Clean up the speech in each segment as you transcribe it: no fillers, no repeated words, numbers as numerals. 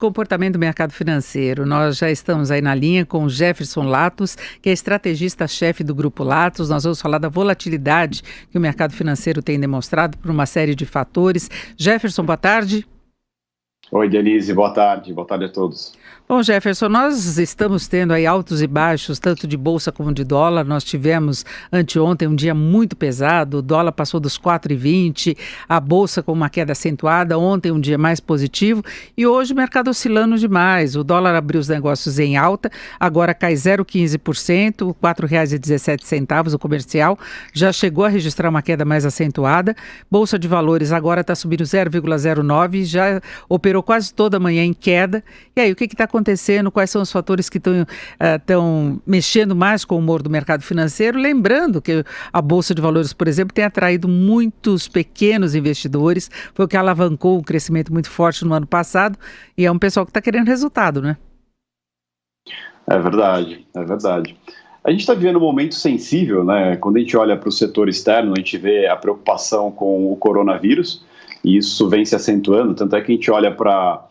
Comportamento do mercado financeiro. Nós já estamos aí na linha com o Jefferson Latos, que é estrategista-chefe do Grupo Latos. Nós vamos falar da volatilidade que o mercado financeiro tem demonstrado por uma série de fatores. Jefferson, boa tarde. Oi, Denise, boa tarde a todos. Bom, Jefferson, nós estamos tendo aí altos e baixos, tanto de bolsa como de dólar. Nós tivemos anteontem um dia muito pesado, o dólar passou dos 4,20, a bolsa com uma queda acentuada, ontem um dia mais positivo e hoje o mercado oscilando demais. O dólar abriu os negócios em alta, agora cai 0,15%, R$ 4,17, o comercial já chegou a registrar uma queda mais acentuada. Bolsa de valores agora está subindo 0,09, já operou quase toda a manhã em queda. E aí, o que está acontecendo? Quais são os fatores que estão mexendo mais com o humor do mercado financeiro? Lembrando que a Bolsa de Valores, por exemplo, tem atraído muitos pequenos investidores, foi o que alavancou um crescimento muito forte no ano passado, e é um pessoal que está querendo resultado, né? É verdade. A gente está vivendo um momento sensível, né? Quando a gente olha para o setor externo, a gente vê a preocupação com o coronavírus, e isso vem se acentuando, tanto é que a gente olha para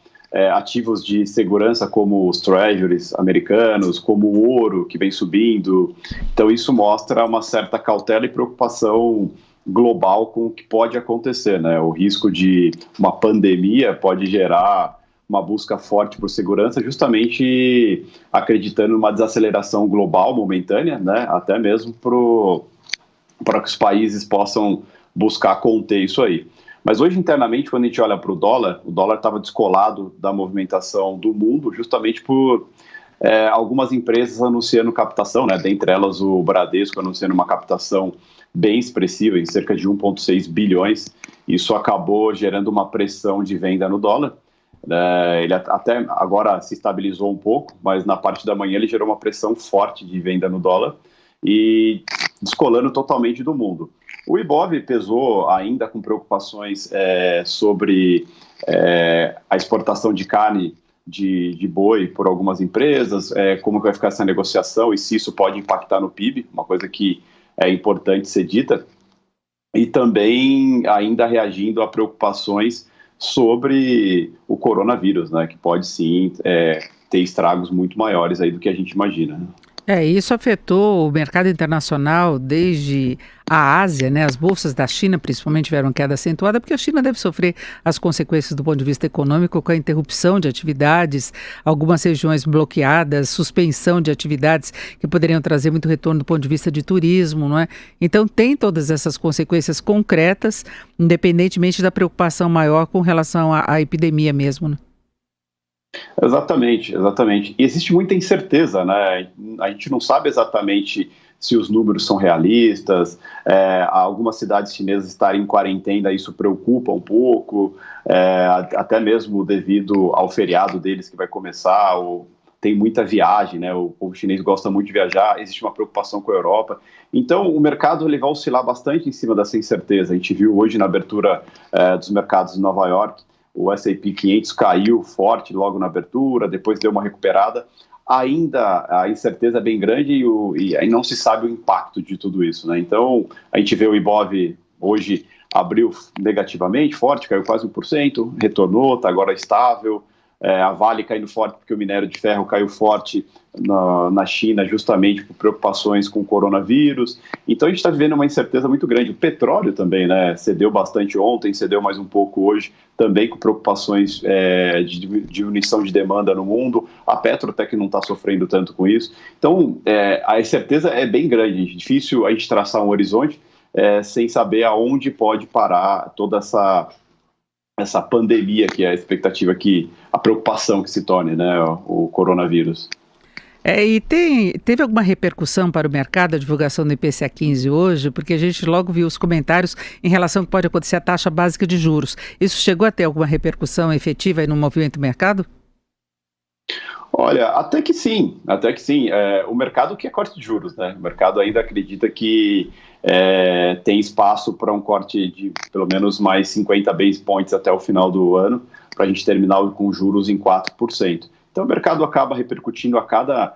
ativos de segurança como os treasuries americanos, como o ouro que vem subindo. Então isso mostra uma certa cautela e preocupação global com o que pode acontecer, né? O risco de uma pandemia pode gerar uma busca forte por segurança, justamente acreditando numa desaceleração global momentânea, né? Até mesmo para que os países possam buscar conter isso aí. Mas hoje, internamente, quando a gente olha para o dólar estava descolado da movimentação do mundo, justamente por algumas empresas anunciando captação, né? Dentre elas o Bradesco anunciando uma captação bem expressiva, em cerca de 1,6 bilhões. Isso acabou gerando uma pressão de venda no dólar. Ele até agora se estabilizou um pouco, mas na parte da manhã ele gerou uma pressão forte de venda no dólar e descolando totalmente do mundo. O Ibov pesou ainda com preocupações sobre a exportação de carne de boi por algumas empresas, como vai ficar essa negociação e se isso pode impactar no PIB, uma coisa que é importante ser dita, e também ainda reagindo a preocupações sobre o coronavírus, né, que pode sim ter estragos muito maiores aí do que a gente imagina, né? Isso afetou o mercado internacional desde a Ásia, né? As bolsas da China principalmente tiveram queda acentuada, porque a China deve sofrer as consequências do ponto de vista econômico com a interrupção de atividades, algumas regiões bloqueadas, suspensão de atividades que poderiam trazer muito retorno do ponto de vista de turismo, não é? Então tem todas essas consequências concretas, independentemente da preocupação maior com relação à epidemia mesmo, né? Exatamente. E existe muita incerteza, né? A gente não sabe exatamente se os números são realistas. Algumas cidades chinesas estarem em quarentena, isso preocupa um pouco, até mesmo devido ao feriado deles que vai começar, tem muita viagem, né? O povo chinês gosta muito de viajar, existe uma preocupação com a Europa. Então, o mercado ele vai oscilar bastante em cima dessa incerteza. A gente viu hoje na abertura dos mercados de Nova York, o S&P 500 caiu forte logo na abertura, depois deu uma recuperada. Ainda a incerteza é bem grande e aí não se sabe o impacto de tudo isso, né? Então, a gente vê o Ibov hoje abriu negativamente, forte, caiu quase 1%, retornou, está agora estável. A Vale caindo forte porque o minério de ferro caiu forte na China, justamente por preocupações com o coronavírus. Então a gente está vivendo uma incerteza muito grande. O petróleo também, né, cedeu bastante ontem, cedeu mais um pouco hoje, também com preocupações de diminuição de demanda no mundo. A Petro até que não está sofrendo tanto com isso. Então a incerteza é bem grande, difícil a gente traçar um horizonte sem saber aonde pode parar toda essa pandemia, que é a expectativa, a preocupação que se torne, né, o coronavírus. E teve alguma repercussão para o mercado a divulgação do IPCA 15 hoje? Porque a gente logo viu os comentários em relação ao que pode acontecer a taxa básica de juros. Isso chegou a ter alguma repercussão efetiva aí no movimento do mercado? Olha, até que sim. O mercado quer corte de juros, né? O mercado ainda acredita que tem espaço para um corte de pelo menos mais 50 base points até o final do ano, para a gente terminar com juros em 4%. Então o mercado acaba repercutindo a cada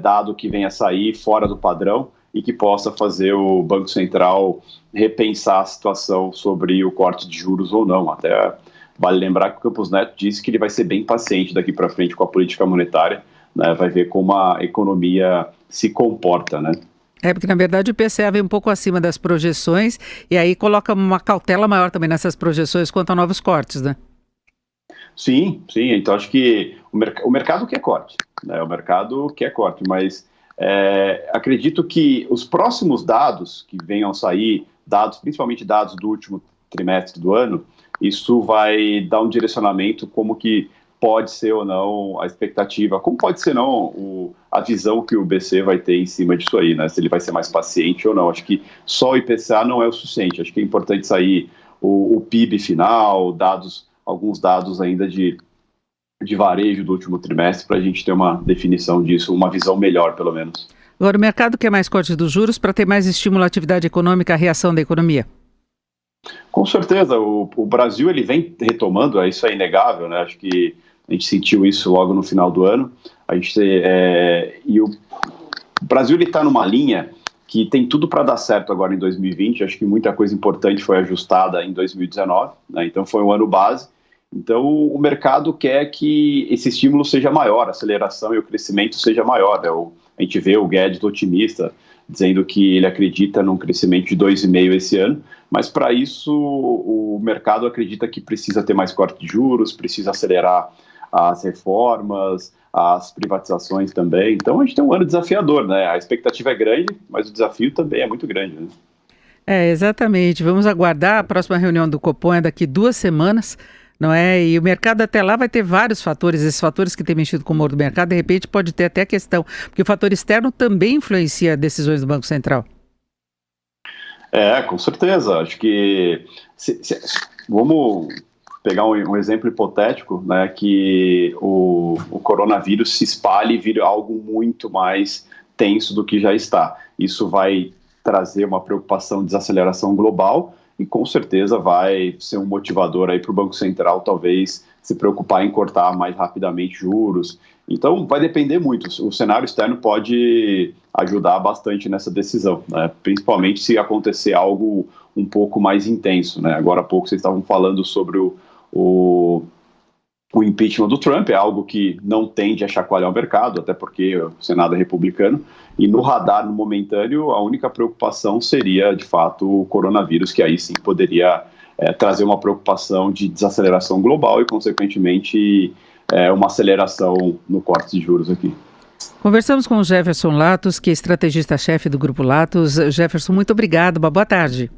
dado que venha a sair fora do padrão e que possa fazer o Banco Central repensar a situação sobre o corte de juros ou não. Até vale lembrar que o Campos Neto disse que ele vai ser bem paciente daqui para frente com a política monetária, né, vai ver como a economia se comporta, né? Porque na verdade o IPCA vem um pouco acima das projeções e aí coloca uma cautela maior também nessas projeções quanto a novos cortes, né? Sim, sim, então acho que o mercado quer corte, né? O mercado quer corte, mas acredito que os próximos dados que venham a sair, principalmente dados do último trimestre do ano, isso vai dar um direcionamento como que pode ser ou não a expectativa, como pode ser não a visão que o BC vai ter em cima disso aí, né? Se ele vai ser mais paciente ou não. Acho que só o IPCA não é o suficiente, acho que é importante sair o PIB final, alguns dados ainda de varejo do último trimestre para a gente ter uma definição disso, uma visão melhor pelo menos. Agora o mercado quer mais corte dos juros para ter mais estímulo à atividade econômica, à reação da economia? Com certeza, o Brasil ele vem retomando, isso é inegável, né? Acho que a gente sentiu isso logo no final do ano. O Brasil está numa linha que tem tudo para dar certo agora em 2020. Acho que muita coisa importante foi ajustada em 2019, né? Então foi um ano base. Então o mercado quer que esse estímulo seja maior, a aceleração e o crescimento seja maior, né? A gente vê o Guedes otimista, dizendo que ele acredita num crescimento de 2,5% esse ano, mas para isso o mercado acredita que precisa ter mais corte de juros, precisa acelerar as reformas, as privatizações também. Então a gente tem um ano desafiador, né? A expectativa é grande, mas o desafio também é muito grande, né? Exatamente. Vamos aguardar. A próxima reunião do Copom é daqui 2 semanas, não é? E o mercado até lá vai ter vários fatores. Esses fatores que têm mexido com o humor do mercado, de repente pode ter até a questão, porque o fator externo também influencia decisões do Banco Central. Com certeza. Acho que vamos pegar um exemplo hipotético, né, que o coronavírus se espalhe e vire algo muito mais tenso do que já está. Isso vai trazer uma preocupação de desaceleração global e com certeza vai ser um motivador aí para o Banco Central talvez se preocupar em cortar mais rapidamente juros. Então vai depender muito, o cenário externo pode ajudar bastante nessa decisão, né? Principalmente se acontecer algo um pouco mais intenso, né? Agora há pouco vocês estavam falando sobre o impeachment do Trump, é algo que não tende a chacoalhar o mercado, até porque o Senado é republicano, e no radar, no momentâneo, a única preocupação seria, de fato, o coronavírus, que aí sim poderia trazer uma preocupação de desaceleração global e, consequentemente, uma aceleração no corte de juros aqui. Conversamos com o Jefferson Latos, que é estrategista-chefe do Grupo Latos. Jefferson, muito obrigado, boa tarde.